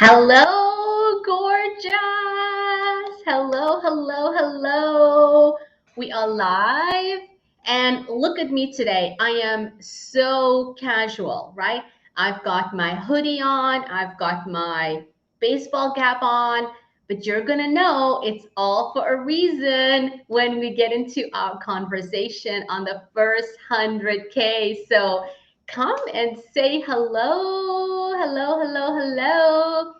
Hello, gorgeous. Hello, hello, hello. We are live. And look at me today. I am so casual, right? I've got my hoodie on, I've got my baseball cap on, but you're going to know it's all for a reason when we get into our conversation on the first 100K. So come and say hello, hello, hello, hello.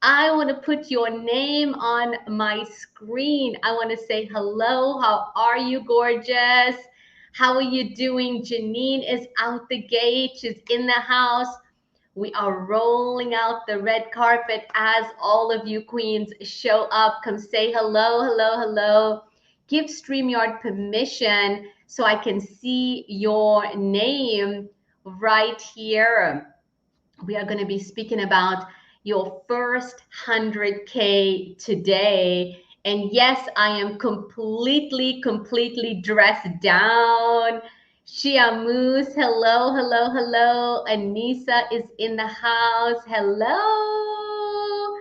I want to put your name on my screen. I want to say hello. How are you, gorgeous? How are you doing? Janine is out the gate. She's in the house. We are rolling out the red carpet as all of you queens show up. Come say hello, hello, hello. Give StreamYard permission so I can see your name right here. We are going to be speaking about your first 100K today. And yes, I am completely dressed down. Shia Moose, hello, hello, hello. Anissa is in the house. Hello.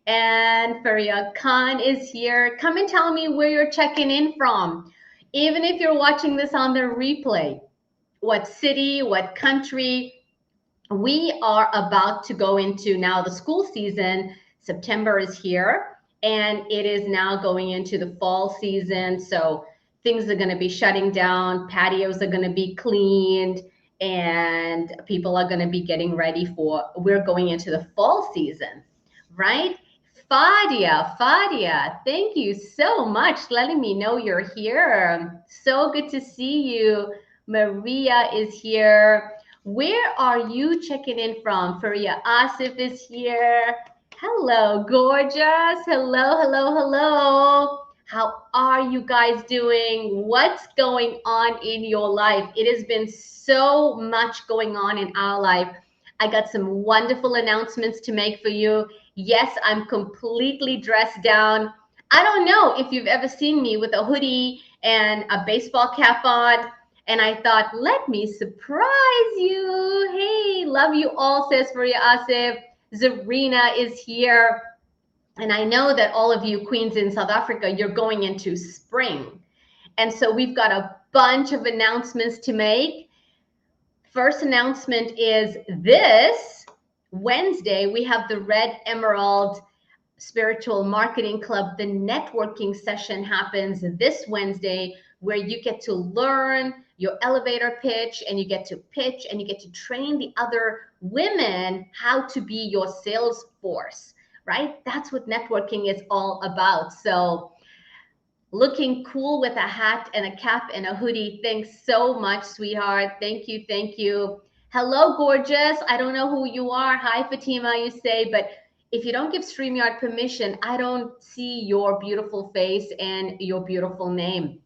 And Faria Khan is here. Come and tell me where you're checking in from. Even if you're watching this on the replay, what city, what country. We are about to go into now the school season. September is here and it is now going into the fall season. So things are going to be shutting down, patios are going to be cleaned, and people are going to be getting ready for, we're going into the fall season, right? Fadia, thank you so much letting me know you're here. So good to see you. Maria is here. Where are you checking in from? Faria Asif is here. Hello, gorgeous. Hello, hello, hello. How are you guys doing? What's going on in your life? It has been so much going on in our life. I got some wonderful announcements to make for you. Yes, I'm completely dressed down. I don't know if you've ever seen me with a hoodie and a baseball cap on. And I thought, let me surprise you. Hey, love you all, says Faria Asif. Zarina is here. And I know that all of you queens in South Africa, you're going into spring. And so we've got a bunch of announcements to make. First announcement is this Wednesday, we have the Red Emerald Spiritual Marketing Club. The networking session happens this Wednesday where you get to learn your elevator pitch and you get to pitch and you get to train the other women how to be your sales force, right? That's what networking is all about. So looking cool with a hat and a cap and a hoodie. Thanks so much, sweetheart. Thank you. Thank you. Hello, gorgeous. I don't know who you are. Hi, Fatima, you say, but if you don't give StreamYard permission, I don't see your beautiful face and your beautiful name.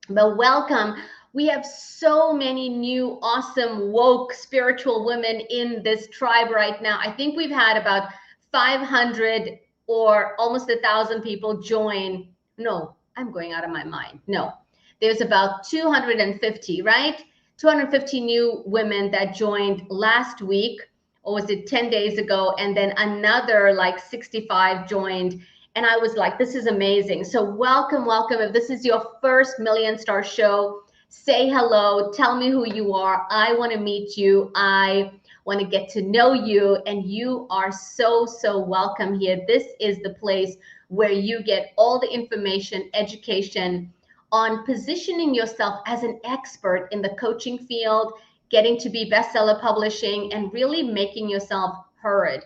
But welcome. We have so many new, awesome, woke, spiritual women in this tribe right now. I think we've had about 500 or almost 1,000 people join. No, I'm going out of my mind. No, there's about 250, right? 250 new women that joined last week, or was it 10 days ago? And then another like 65 joined. And I was like, this is amazing. So welcome, welcome. If this is your first Million Star Show, say hello, tell me who you are. I want to meet you. I want to get to know you. And you are so, so welcome here. This is the place where you get all the information, education on positioning yourself as an expert in the coaching field, getting to be bestseller publishing, and really making yourself heard.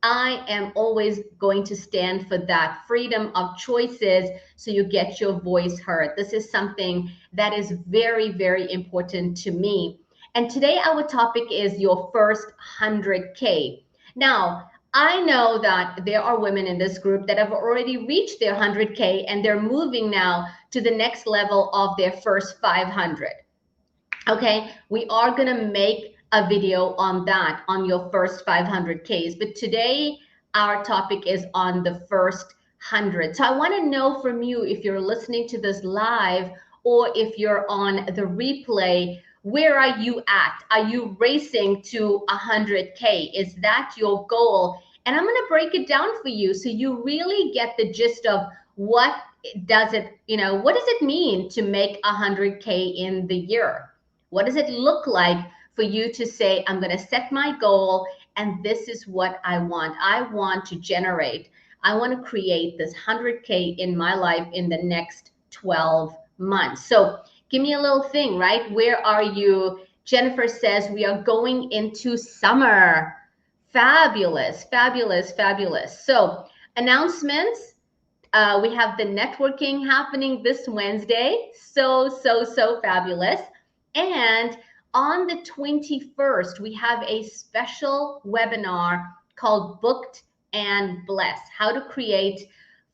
I am always going to stand for that freedom of choices so you get your voice heard. This is something that is very, very important to me. And today our topic is your first 100K. Now, I know that there are women in this group that have already reached their 100K and they're moving now to the next level of their first 500. Okay, we are going to make a video on that, on your first 500Ks. But today, our topic is on the first 100. So I want to know from you, if you're listening to this live or if you're on the replay, where are you at? Are you racing to 100K? Is that your goal? And I'm going to break it down for you so you really get the gist of what does it, what does it mean to make 100K in the year? What does it look like for you to say, I'm going to set my goal and this is what I want. I want to generate, I want to create this 100K in my life in the next 12 months. So give me a little thing, right? Where are you? Jennifer says we are going into summer. Fabulous, fabulous, fabulous. So announcements. We have the networking happening this Wednesday. So fabulous. And on the 21st, we have a special webinar called Booked and Blessed, how to create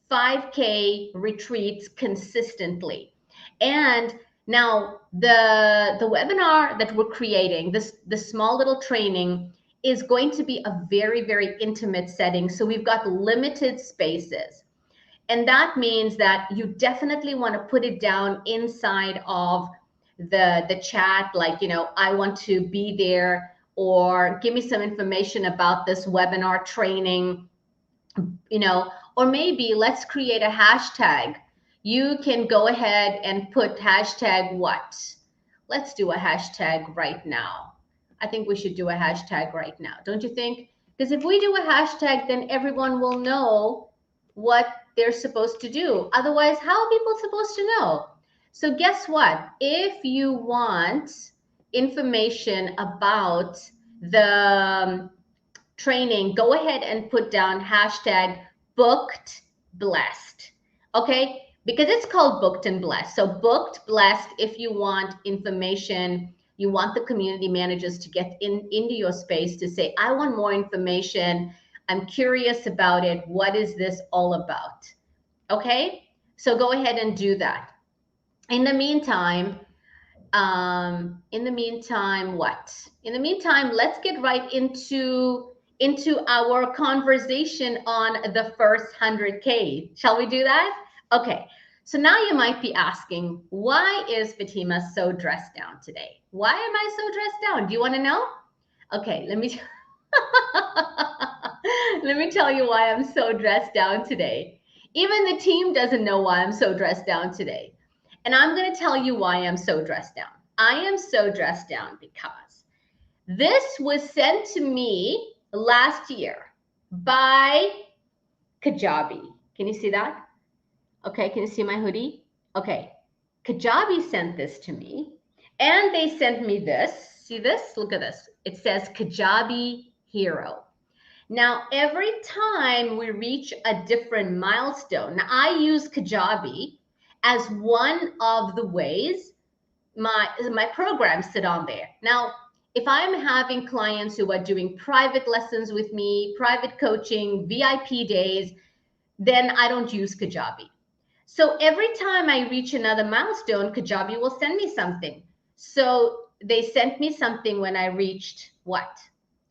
5K retreats consistently. And now the webinar that we're creating, the small little training, is going to be a very, very intimate setting. So we've got limited spaces. And that means that you definitely want to put it down inside of the chat, like, I want to be there, or give me some information about this webinar training, or maybe let's create a hashtag. You can go ahead and put hashtag what? Let's do a hashtag right now. I think we should do a hashtag right now. Don't you think? Because if we do a hashtag, then everyone will know what they're supposed to do. Otherwise, how are people supposed to know? So guess what? If you want information about the training, go ahead and put down hashtag booked blessed. Okay? Because it's called Booked and Blessed. So booked, blessed, if you want information, you want the community managers to get into your space to say, I want more information. I'm curious about it. What is this all about? Okay? So go ahead and do that. In the meantime, what? In the meantime, let's get right into our conversation on the first 100K. Shall we do that? Okay. So now you might be asking, why is Fatima so dressed down today? Why am I so dressed down? Do you want to know? Okay, let me let me tell you why I'm so dressed down today. Even the team doesn't know why I'm so dressed down today. And I'm going to tell you why I'm so dressed down. I am so dressed down because this was sent to me last year by Kajabi. Can you see that? Okay, can you see my hoodie? Okay, Kajabi sent this to me, and they sent me this. See this? Look at this. It says Kajabi Hero. Now, every time we reach a different milestone, now I use Kajabi as one of the ways my programs sit on there. Now, if I'm having clients who are doing private lessons with me, private coaching, VIP days, then I don't use Kajabi. So every time I reach another milestone, Kajabi will send me something. So they sent me something when I reached what?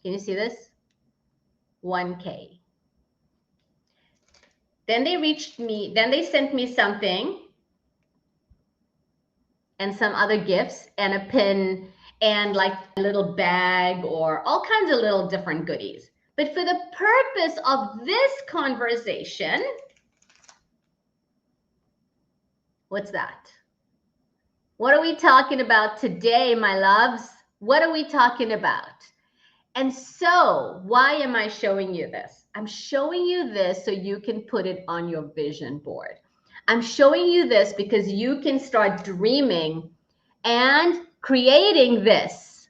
Can you see this? 1K. Then they sent me something and some other gifts and a pin and like a little bag or all kinds of little different goodies. But for the purpose of this conversation, what's that? What are we talking about today, my loves? What are we talking about? And so why am I showing you this? I'm showing you this so you can put it on your vision board. I'm showing you this because you can start dreaming and creating this.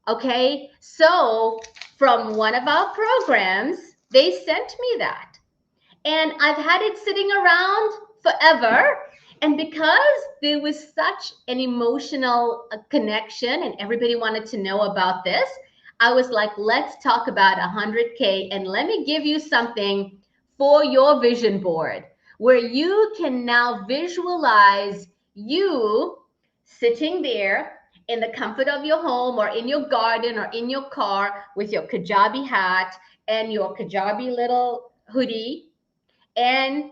Okay, so from one of our programs, they sent me that. And I've had it sitting around forever. And because there was such an emotional connection and everybody wanted to know about this, I was like, let's talk about 100K and let me give you something for your vision board where you can now visualize you sitting there in the comfort of your home or in your garden or in your car with your Kajabi hat and your Kajabi little hoodie and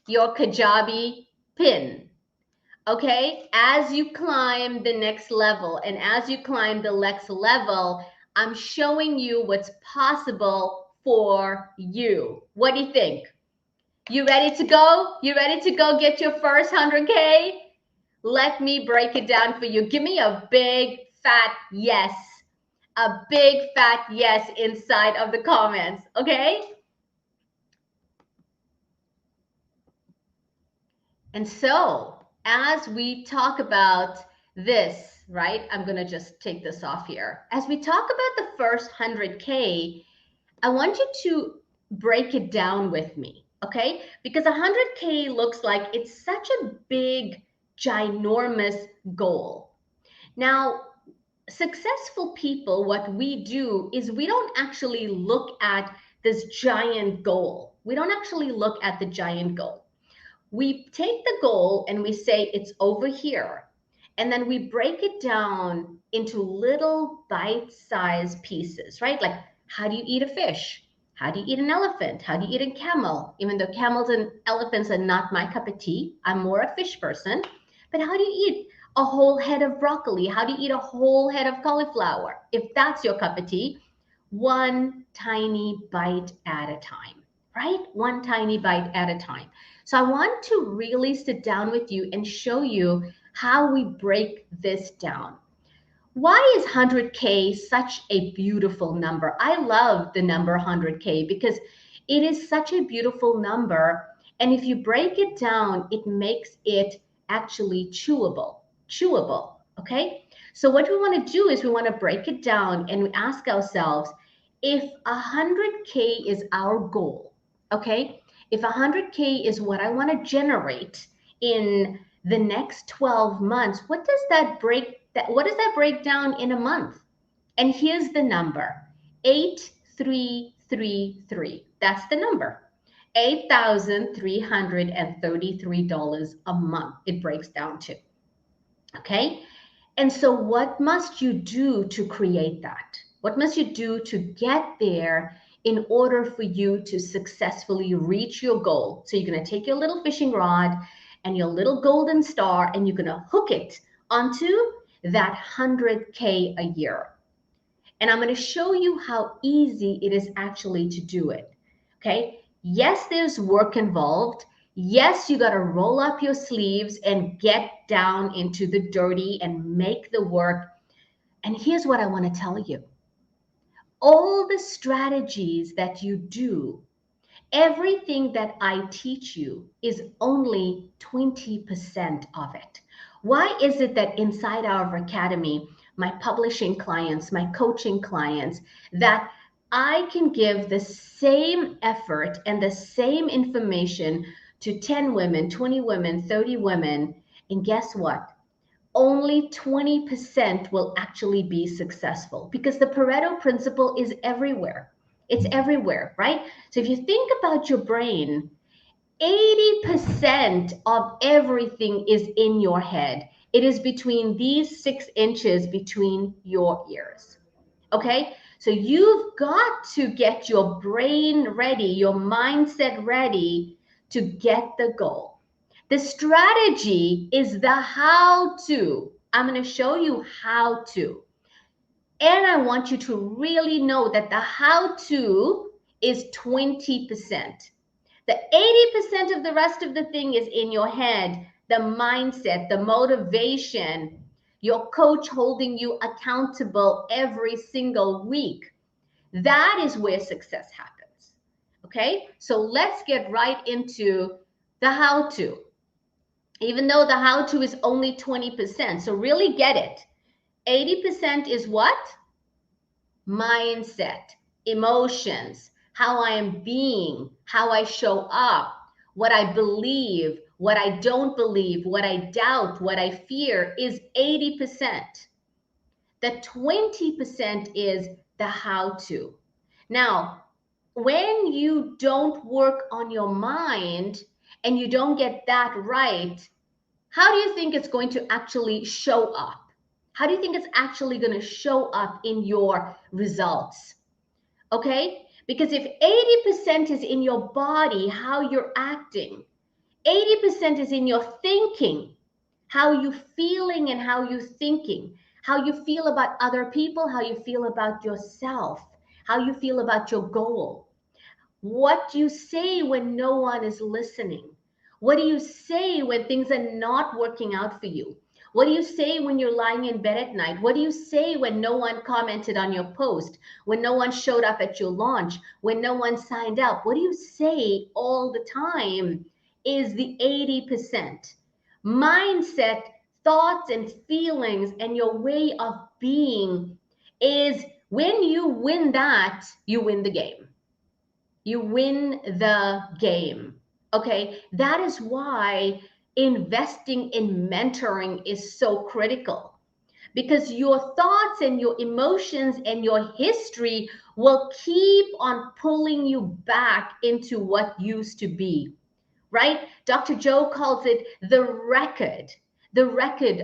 your Kajabi pin. Okay, as you climb the next level and as you climb the next level, I'm showing you what's possible for you. What do you think? You ready to go? You ready to go get your first 100K? Let me break it down for you. Give me a big fat yes. A big fat yes inside of the comments, okay? And so, as we talk about this, right? I'm going to just take this off here. As we talk about the first 100K, I want you to break it down with me, okay? Because 100K looks like it's such a big, ginormous goal. Now, successful people, what we do is we don't actually look at this giant goal. We don't actually look at the giant goal. We take the goal and we say it's over here. And then we break it down into little bite-sized pieces, right? Like, how do you eat a fish? How do you eat an elephant? How do you eat a camel? Even though camels and elephants are not my cup of tea, I'm more a fish person. But how do you eat a whole head of broccoli? How do you eat a whole head of cauliflower? If that's your cup of tea, one tiny bite at a time, right? One tiny bite at a time. So I want to really sit down with you and show you how we break this down. Why is 100K such a beautiful number? I love the number 100K because it is such a beautiful number. And if you break it down, it makes it actually chewable, okay? So what we want to do is we want to break it down and we ask ourselves, if 100K is our goal, okay? If 100K is what I want to generate in the next 12 months, what does that break down in a month? And here's the number, 8333. That's the number. $8,333 a month it breaks down to. Okay? And so what must you do to create that? What must you do to get there in order for you to successfully reach your goal? So you're going to take your little fishing rod and your little golden star and you're going to hook it onto that 100K a year. And I'm going to show you how easy it is actually to do it. Okay? Yes, there's work involved. Yes, you got to roll up your sleeves and get down into the dirty and make the work. And here's what I want to tell you. All the strategies that you do, everything that I teach you is only 20% of it. Why is it that inside our academy, my publishing clients, my coaching clients, that I can give the same effort and the same information to 10 women, 20 women, 30 women, and guess what? Only 20% will actually be successful because the Pareto principle is everywhere. It's everywhere, right? So if you think about your brain, 80% of everything is in your head. It is between these 6 inches between your ears. Okay? So you've got to get your brain ready, your mindset ready to get the goal. The strategy is the how to. I'm going to show you how to. And I want you to really know that the how to is 20%. The 80% of the rest of the thing is in your head, the mindset, the motivation, your coach holding you accountable every single week. That is where success happens. Okay? So let's get right into the how to. Even though the how to is only 20%. So really get it. 80% is what? Mindset, emotions, how I am being, how I show up, what I believe, what I don't believe, what I doubt, what I fear is 80%. The 20% is the how to. Now, when you don't work on your mind and you don't get that right, how do you think it's going to actually show up? How do you think it's actually going to show up in your results? Okay? Because if 80% is in your body, how you're acting, 80% is in your thinking, how you feeling and how you thinking, how you feel about other people, how you feel about yourself, how you feel about your goal. What do you say when no one is listening? What do you say when things are not working out for you? What do you say when you're lying in bed at night? What do you say when no one commented on your post? When no one showed up at your launch? When no one signed up? What do you say all the time is the 80%. Mindset, thoughts, and feelings, and your way of being is when you win that, you win the game. You win the game. Okay. That is why investing in mentoring is so critical, because your thoughts and your emotions and your history will keep on pulling you back into what used to be, right? Dr. Joe calls it the record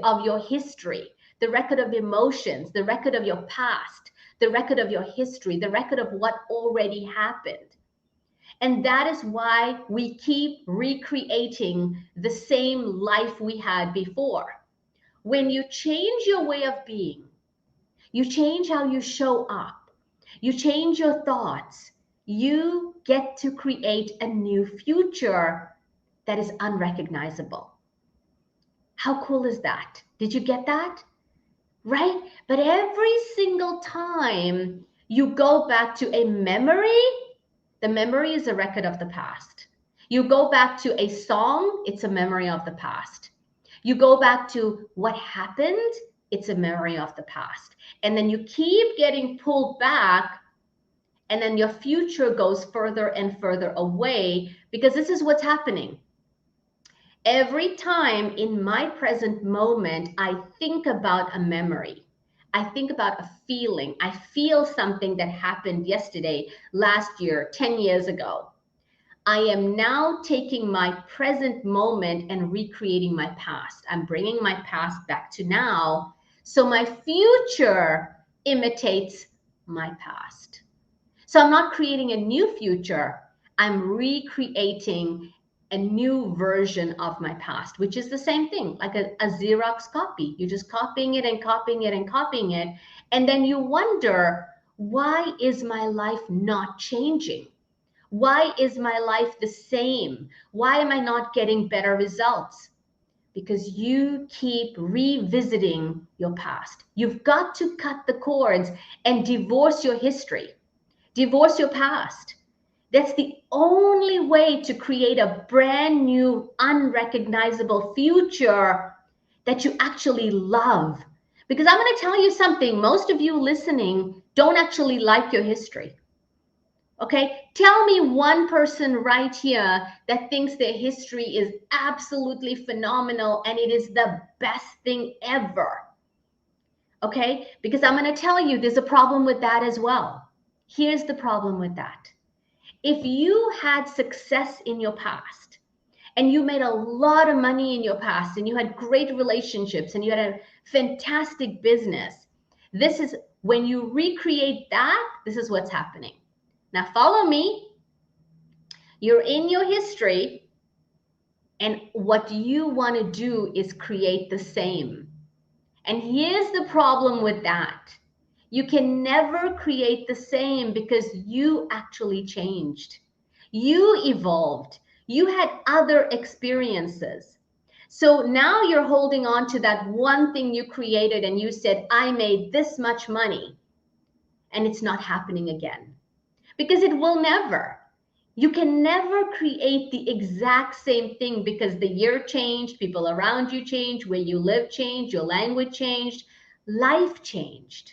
of your history, the record of emotions, the record of your past, the record of your history, the record of what already happened. And that is why we keep recreating the same life we had before. When you change your way of being, you change how you show up, you change your thoughts, you get to create a new future that is unrecognizable. How cool is that? Did you get that? Right? But every single time you go back to a memory, the memory is a record of the past. You go back to a song, it's a memory of the past. You go back to what happened, it's a memory of the past. And then you keep getting pulled back, and then your future goes further and further away, because this is what's happening. Every time in my present moment, I think about a memory. I think about a feeling. I feel something that happened yesterday, last year, 10 years ago. I am now taking my present moment and recreating my past. I'm bringing my past back to now, so my future imitates my past. So I'm not creating a new future. I'm recreating a new version of my past, which is the same thing, like a Xerox copy. You're just copying it and copying it and copying it. And then you wonder, why is my life not changing? Why is my life the same? Why am I not getting better results? Because you keep revisiting your past. You've got to cut the cords and divorce your history, divorce your past. That's the only way to create a brand new, unrecognizable future that you actually love. Because I'm going to tell you something, most of you listening don't actually like your history. Okay, tell me one person right here that thinks their history is absolutely phenomenal and it is the best thing ever. Okay, because I'm going to tell you there's a problem with that as well. Here's the problem with that. If you had success in your past and you made a lot of money in your past and you had great relationships and you had a fantastic business, this is when you recreate that, this is what's happening. Now follow me. You're in your history, and what you want to do is create the same. And here's the problem with that. You can never create the same because you actually changed. You evolved. You had other experiences. So now you're holding on to that one thing you created and you said, I made this much money, and it's not happening again. Because it will never. You can never create the exact same thing because the year changed, people around you changed, where you live changed, your language changed, life changed,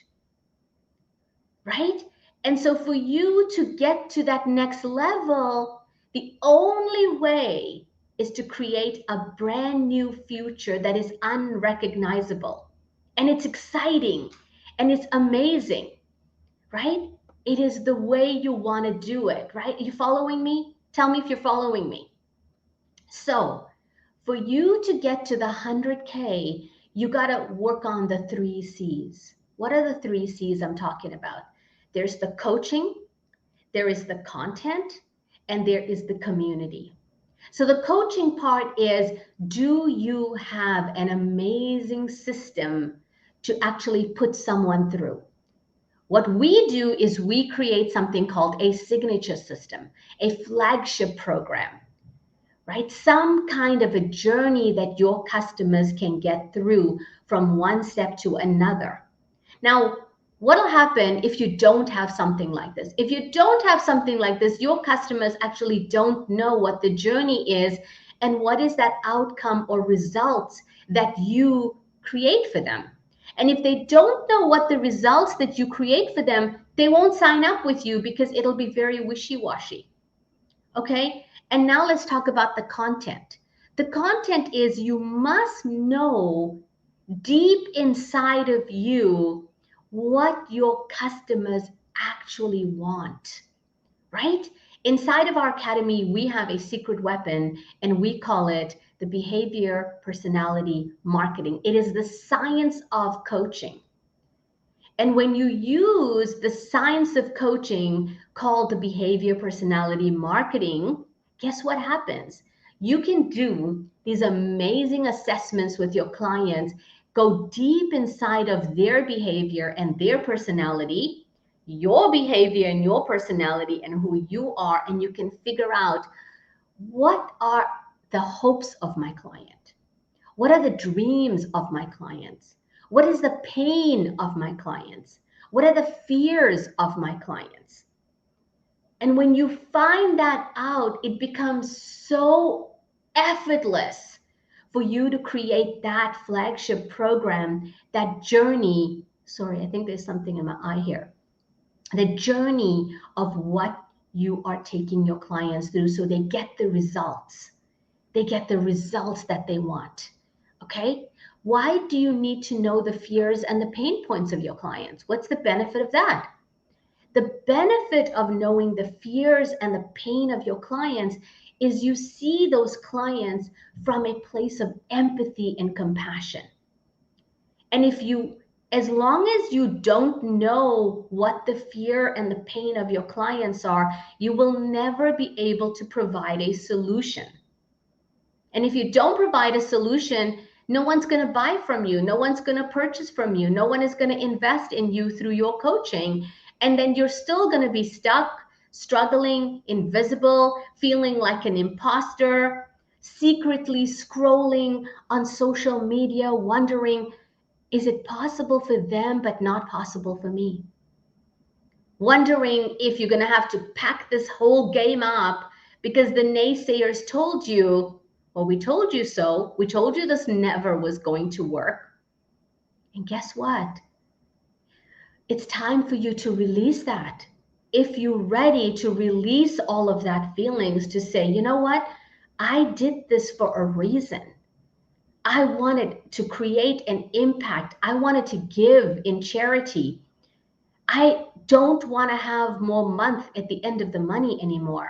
right? And so for you to get to that next level, the only way is to create a brand new future that is unrecognizable. And it's exciting and it's amazing, right? It is the way you want to do it, right? Are you following me? Tell me if you're following me. So for you to get to the 100K, you got to work on the 3 C's. What are the 3 C's I'm talking about? There's the coaching, there is the content, and there is the community. So the coaching part is, do you have an amazing system to actually put someone through? What we do is we create something called a signature system, a flagship program, right? Some kind of a journey that your customers can get through from one step to another. Now, what'll happen if you don't have something like this? If you don't have something like this, your customers actually don't know what the journey is and what is that outcome or results that you create for them. And if they don't know what the results that you create for them, they won't sign up with you because it'll be very wishy-washy. Okay? And now let's talk about the content. The content is you must know deep inside of you what your customers actually want, right? Inside of our academy, we have a secret weapon and we call it the behavior personality marketing. It is the science of coaching. And when you use the science of coaching called the behavior personality marketing, guess what happens? You can do these amazing assessments with your clients, go deep inside of their behavior and their personality, your behavior and your personality and who you are, and you can figure out what are the hopes of my client? What are the dreams of my clients? What is the pain of my clients? What are the fears of my clients? And when you find that out, it becomes so effortless for you to create that flagship program, that journey. Sorry, I think there's something in my eye here. The journey of what you are taking your clients through so they get the results. They get the results that they want. Okay? Why do you need to know the fears and the pain points of your clients? What's the benefit of that? The benefit of knowing the fears and the pain of your clients is you see those clients from a place of empathy and compassion. And as long as you don't know what the fear and the pain of your clients are, you will never be able to provide a solution. And if you don't provide a solution, no one's going to buy from you. No one's going to purchase from you. No one is going to invest in you through your coaching. And then you're still going to be stuck, struggling, invisible, feeling like an imposter, secretly scrolling on social media, wondering, is it possible for them, but not possible for me? Wondering if you're going to have to pack this whole game up because the naysayers told you, well, we told you so. We told you this never was going to work. And guess what? It's time for you to release that. If you're ready to release all of that feelings, to say, you know what? I did this for a reason. I wanted to create an impact. I wanted to give in charity. I don't want to have more month at the end of the money anymore.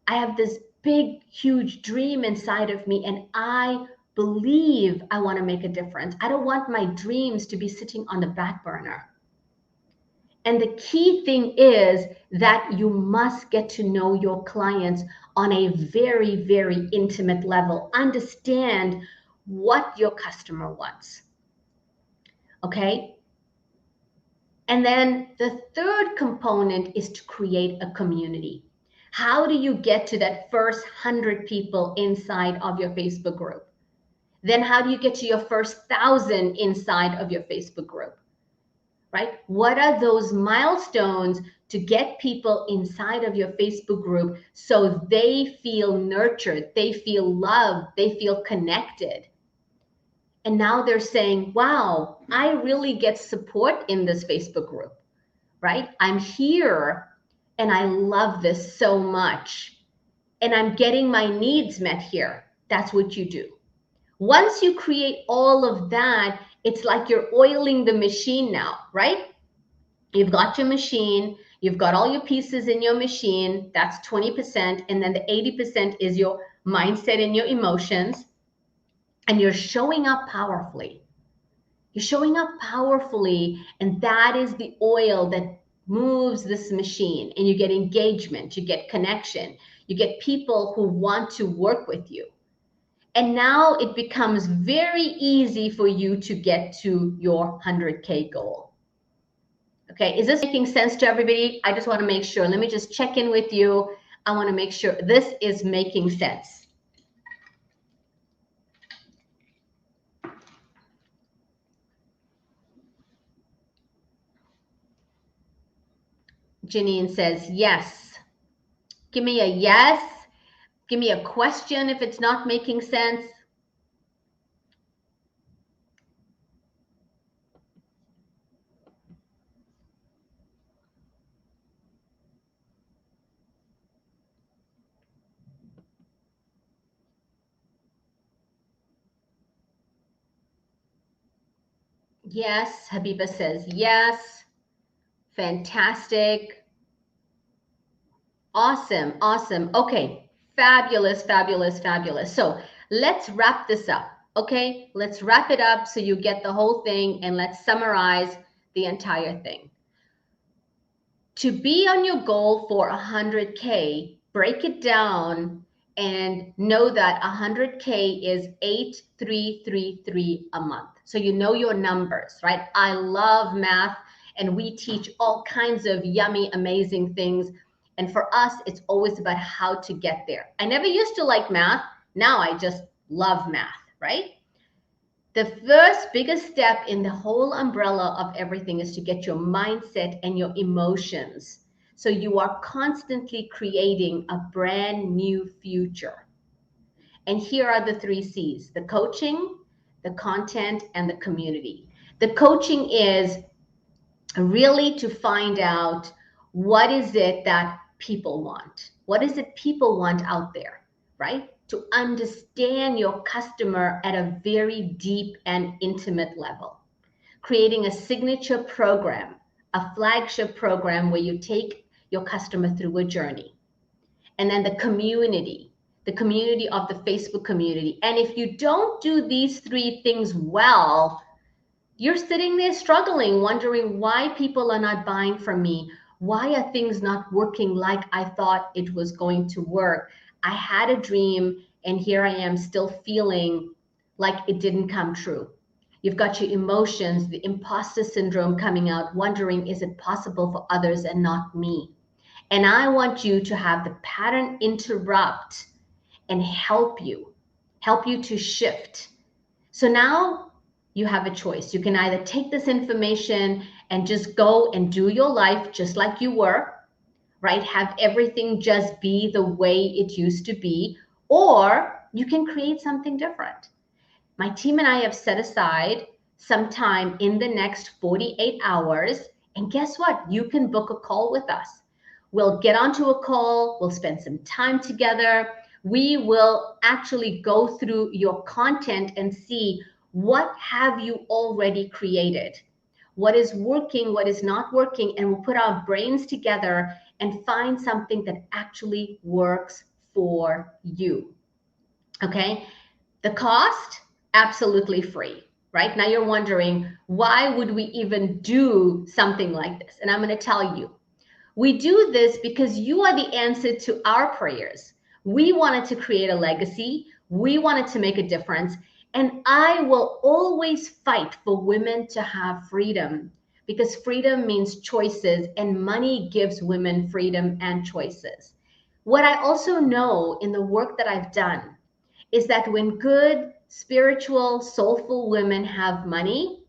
I have this big, huge dream inside of me, and I believe I want to make a difference. I don't want my dreams to be sitting on the back burner. And the key thing is that you must get to know your clients on a very, very intimate level. Understand what your customer wants. Okay? And then the third component is to create a community. How do you get to that first 100 people inside of your Facebook group? Then how do you get to your first 1,000 inside of your Facebook group? Right? What are those milestones to get people inside of your Facebook group so they feel nurtured, they feel loved, they feel connected? And now they're saying, wow, I really get support in this Facebook group, right? I'm here and I love this so much. And I'm getting my needs met here. That's what you do. Once you create all of that, it's like you're oiling the machine now, right? You've got your machine, you've got all your pieces in your machine, that's 20%, and then the 80% is your mindset and your emotions, and you're showing up powerfully. You're showing up powerfully, and that is the oil that moves this machine, and you get engagement, you get connection, you get people who want to work with you. And now it becomes very easy for you to get to your 100K goal. Okay, is this making sense to everybody? I just want to make sure. Let me just check in with you. I want to make sure this is making sense. Janine says, yes. Give me a yes. Give me a question if it's not making sense. Yes, Habiba says yes. Fantastic. Awesome, awesome. Okay, fabulous, fabulous, fabulous. So let's wrap this up. Okay, let's wrap it up so you get the whole thing, and let's summarize the entire thing. To be on your goal for 100K, break it down and know that 100K is 8,333 a month. So you know your numbers, right? I love math, and we teach all kinds of yummy, amazing things. And for us, it's always about how to get there. I never used to like math. Now I just love math, right? The first biggest step in the whole umbrella of everything is to get your mindset and your emotions. So you are constantly creating a brand new future. And here are the 3 C's: the coaching, the content, and the community. The coaching is really to find out what is it that people want? What is it people want out there, right? To understand your customer at a very deep and intimate level. Creating a signature program, a flagship program where you take your customer through a journey. And then the community of the Facebook community. And if you don't do these 3 things well, you're sitting there struggling, wondering why people are not buying from me. Why are things not working like I thought it was going to work? I had a dream, and here I am still feeling like it didn't come true. You've got your emotions, the imposter syndrome coming out, wondering, is it possible for others and not me? And I want you to have the pattern interrupt and help you to shift. So now you have a choice. You can either take this information and just go and do your life just like you were, right? Have everything just be the way it used to be, or you can create something different. My team and I have set aside some time in the next 48 hours. And guess what? You can book a call with us. We'll get onto a call. We'll spend some time together. We will actually go through your content and see what have you already created, what is working, what is not working, and we'll put our brains together and find something that actually works for you. Okay? The cost, absolutely free, right? Now you're wondering, why would we even do something like this? And I'm going to tell you, we do this because you are the answer to our prayers. We wanted to create a legacy. We wanted to make a difference. And I will always fight for women to have freedom, because freedom means choices, and money gives women freedom and choices. What I also know in the work that I've done is that when good, spiritual, soulful women have money,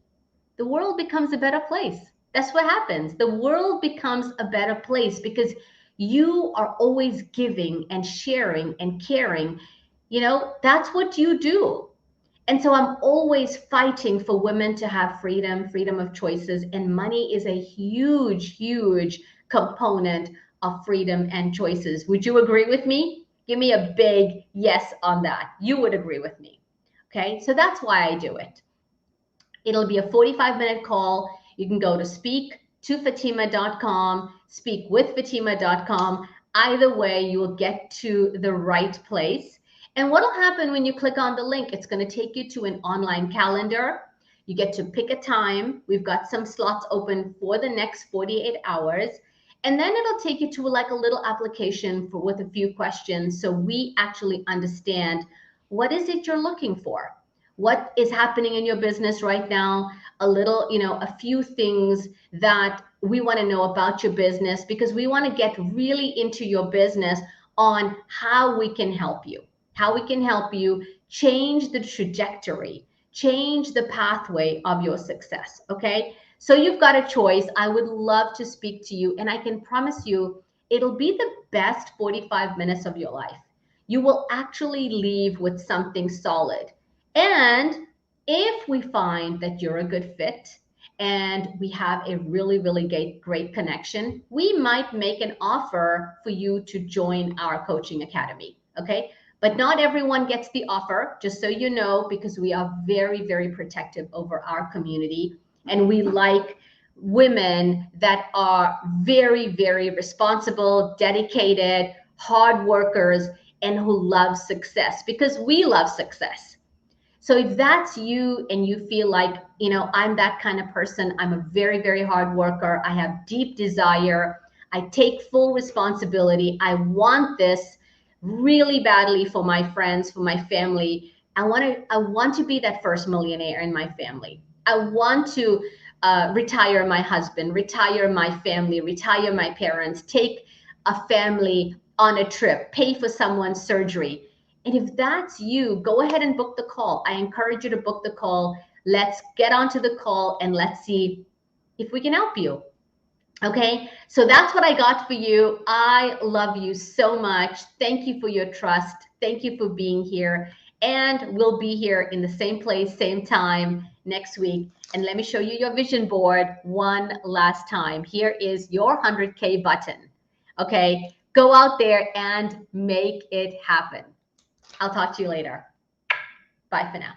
the world becomes a better place. That's what happens. The world becomes a better place because you are always giving and sharing and caring. You know, that's what you do. And so I'm always fighting for women to have freedom, freedom of choices. And money is a huge, huge component of freedom and choices. Would you agree with me? Give me a big yes on that. You would agree with me. Okay, so that's why I do it. It'll be a 45-minute call. You can go to speaktofatima.com, speakwithfatima.com. Either way, you will get to the right place. And what will happen when you click on the link? It's going to take you to an online calendar. You get to pick a time. We've got some slots open for the next 48 hours. And then it'll take you to like a little application with a few questions, so we actually understand what is it you're looking for. what is happening in your business right now, a little, a few things that we want to know about your business, because we want to get really into your business on how we can help you, change the trajectory, change the pathway of your success. Okay. So you've got a choice. I would love to speak to you, and I can promise you it'll be the best 45 minutes of your life. You will actually leave with something solid. And if we find that you're a good fit and we have a really, really great connection, we might make an offer for you to join our coaching academy. Okay. But not everyone gets the offer, just so you know, because we are very, very protective over our community. And we like women that are very, very responsible, dedicated, hard workers, and who love success, because we love success. So if that's you and you feel like, I'm that kind of person, I'm a very, very hard worker, I have deep desire, I take full responsibility, I want this really badly for my friends, for my family. I want to be that first millionaire in my family. I want to retire my husband, retire my family, retire my parents, take a family on a trip, pay for someone's surgery. And if that's you, go ahead and book the call. I encourage you to book the call. Let's get onto the call and let's see if we can help you. Okay, so that's what I got for you. I love you so much. Thank you for your trust. Thank you for being here. And we'll be here in the same place, same time next week. And let me show you your vision board one last time. Here is your 100K button. Okay, go out there and make it happen. I'll talk to you later. Bye for now.